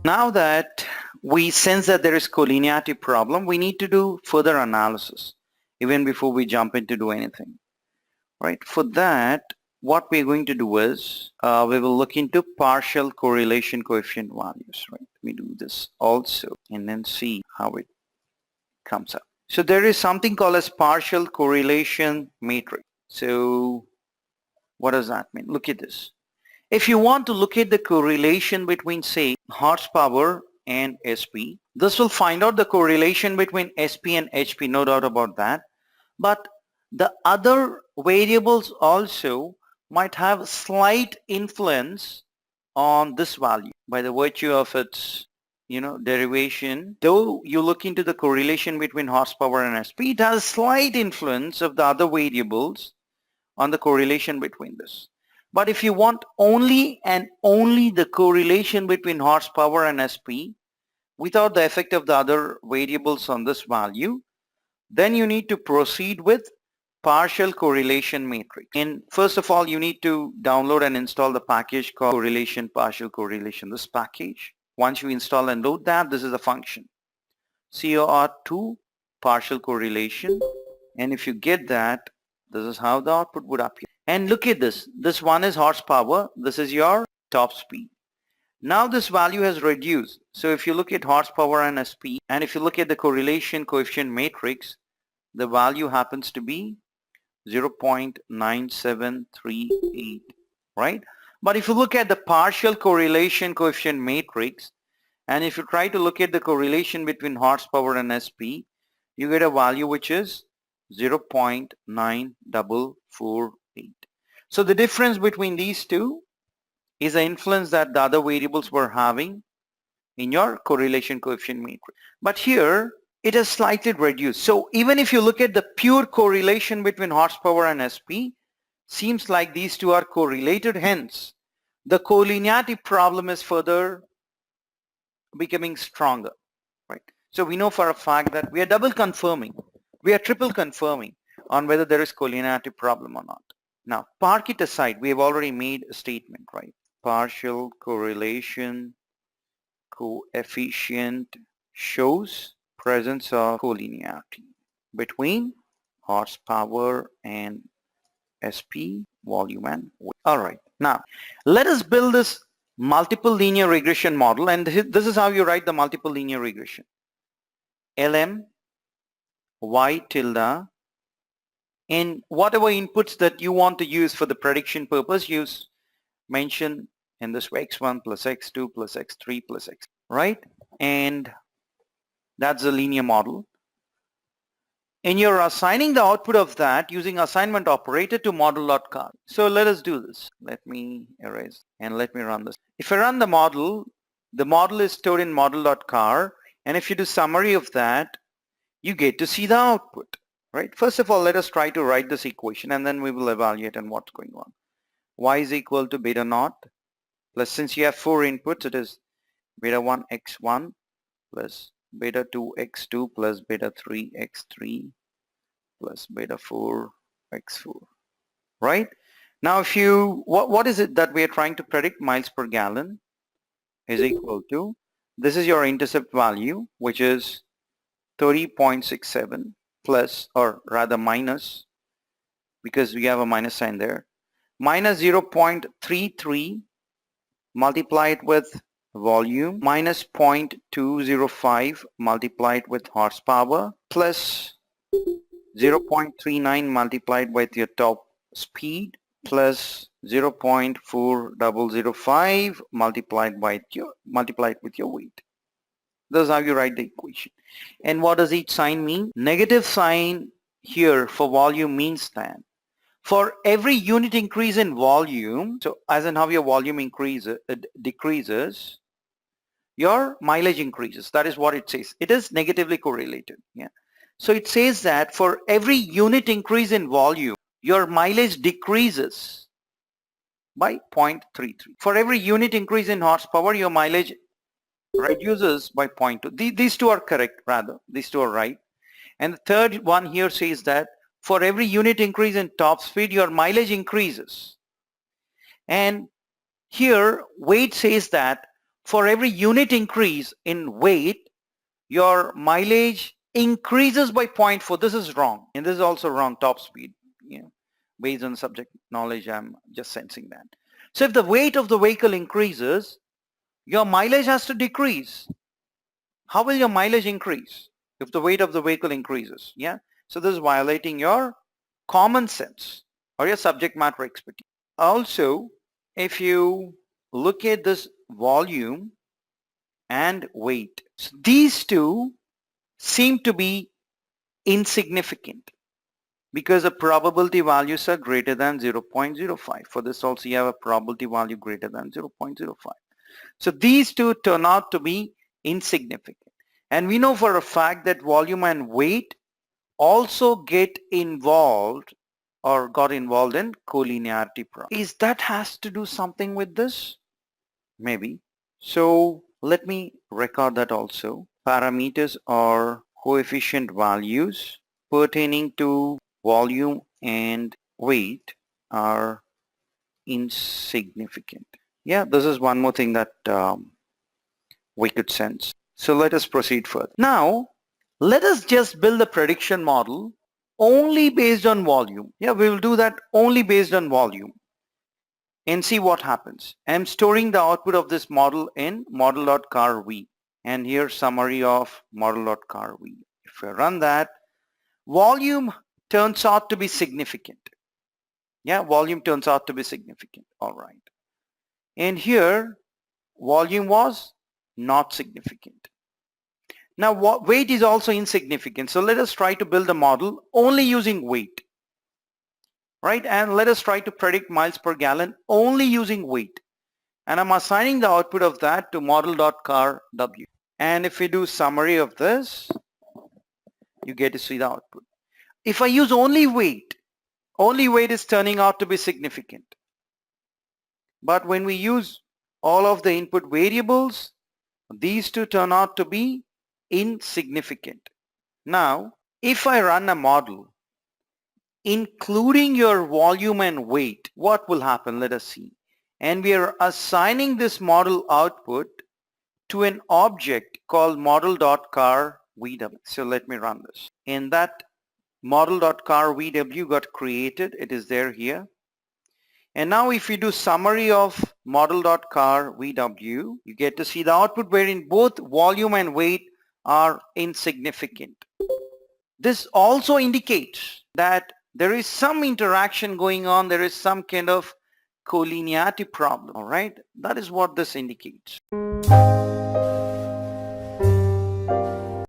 Now that we sense that there is collinearity problem, we need to do further analysis even before we jump in to do anything. Right? For that, what we're going to do is we will look into partial correlation coefficient values. Right? We do this also and then see how it comes up. So there is something called as partial correlation matrix. So what does that mean? Look at this. If you want to look at the correlation between, say, horsepower and SP, this will find out the correlation between SP and HP, no doubt about that. But the other variables also might have slight influence on this value by the virtue of its derivation. Though you look into the correlation between horsepower and SP, it has slight influence of the other variables on the correlation between this. But if you want only and only the correlation between horsepower and SP without the effect of the other variables on this value, then you need to proceed with partial correlation matrix. And first of all, you need to download and install the package called partial correlation, this package. Once you install and load that, this is a function, COR2 partial correlation. And if you get that, this is how the output would appear. And look at this. This one is horsepower. This is your top speed. Now this value has reduced. So if you look at horsepower and SP, and if you look at the correlation coefficient matrix, the value happens to be 0.9738, right? But if you look at the partial correlation coefficient matrix, and if you try to look at the correlation between horsepower and SP, you get a value which is 0.9448. So the difference between these two is the influence that the other variables were having in your correlation coefficient matrix. But here it is slightly reduced. So even if you look at the pure correlation between horsepower and SP, seems like these two are correlated. Hence, the collinearity problem is further becoming stronger, right? So we know for a fact that we are double confirming, we are triple confirming on whether there is collinearity problem or not. Now, park it aside. We have already made a statement, right? Partial correlation coefficient shows presence of collinearity between horsepower and SP, volume and weight. All right. Now, let us build this multiple linear regression model, and this is how you write the multiple linear regression. LM y tilde, and whatever inputs that you want to use for the prediction purpose, use mention in this way x1 plus x2 plus x3 plus x, right? And that's the linear model. And you're assigning the output of that using assignment operator to model.car. So let us do this. Let me erase and let me run this. If I run the model is stored in model.car, and if you do summary of that, you get to see the output, right? First of all, let us try to write this equation, and then we will evaluate on what's going on. Y is equal to beta naught plus, since you have 4 inputs, it is beta 1 x1 plus beta 2 x2 plus beta 3 x3 plus beta 4 x4, right? Now if you, what is it that we are trying to predict? Miles per gallon is equal to, this is your intercept value, which is 30.67 plus, or rather minus, because we have a minus sign there, minus 0.33 multiplied with volume minus 0.205 multiplied with horsepower plus 0.39 multiplied with your top speed plus 0.4005 multiplied with your weight. That's how you write the equation. And what does each sign mean? Negative sign here for volume means that for every unit increase in volume, so as in how your volume decreases, your mileage increases. That is what it says. It is negatively correlated. Yeah. So it says that for every unit increase in volume, your mileage decreases by 0.33. For every unit increase in horsepower, your mileage reduces by 0.2. These two are correct, rather. These two are right. And the third one here says that for every unit increase in top speed, your mileage increases. And here weight says that for every unit increase in weight, your mileage increases by 0.4. This is wrong, and this is also wrong. Top speed, based on subject knowledge, I'm just sensing that. So if the weight of the vehicle increases, your mileage has to decrease. How will your mileage increase if the weight of the vehicle increases? Yeah. So this is violating your common sense or your subject matter expertise. Also, if you look at this volume and weight, so these two seem to be insignificant because the probability values are greater than 0.05. For this also you have a probability value greater than 0.05. So these two turn out to be insignificant. And we know for a fact that volume and weight also get involved or got involved in collinearity problem. Is that has to do something with this? Maybe. So let me record that also. Parameters or coefficient values pertaining to volume and weight are insignificant. Yeah, this is one more thing that we could sense. So let us proceed further. Now, let us just build a prediction model only based on volume. Yeah, we will do that only based on volume and see what happens. I'm storing the output of this model in model.carv. And here's summary of model.carv. If I run that, volume turns out to be significant. Yeah, volume turns out to be significant. All right. And here, volume was not significant. Now, weight is also insignificant. So let us try to build a model only using weight. Right? And let us try to predict miles per gallon only using weight. And I'm assigning the output of that to model.carw. And if we do summary of this, you get to see the output. If I use only weight is turning out to be significant. But when we use all of the input variables, these two turn out to be insignificant. Now, if I run a model, including your volume and weight, what will happen? Let us see. And we are assigning this model output to an object called model.carv. So let me run this. And that model.carv got created. It is there here. And now if you do summary of model.carv, you get to see the output wherein both volume and weight are insignificant. This also indicates that there is some interaction going on. There is some kind of collinearity problem. All right. That is what this indicates.